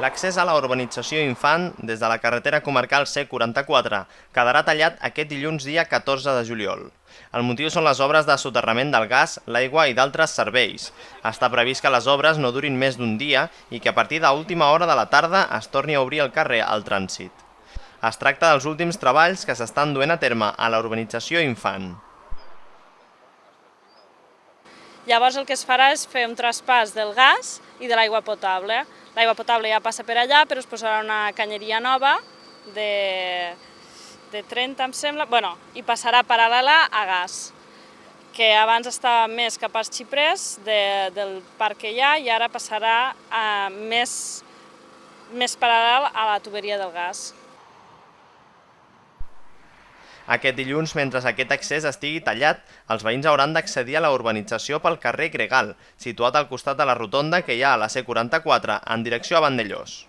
L'accés a la urbanització Infant des de la carretera comarcal C44 quedarà tallat aquest dilluns dia 14 de juliol. El motiu són les obres de soterrament del gas, l'aigua i d'altres serveis. Està previst que les obres no durin més d'un dia i que a partir d'última hora de la tarda es torni a obrir el carrer al trànsit. Es tracta dels últims treballs que s'estan duent a terme a la urbanització Infant. Llavors el que es farà és fer un traspàs del gas i de l'aigua potable. L'aigua potable ja passa per allà, però es posarà una canyeria nova de 30, em sembla, i passarà paral·lela a gas, que abans estava més cap als xiprers del parc que hi ha i ara passarà més paral·lel a la tuberia del gas. Aquest dilluns, mentre aquest accés estigui tallat, els veïns hauran d'accedir a la urbanització pel carrer Gregal, situat al costat de la rotonda que hi ha a la C44 en direcció a Vandellós.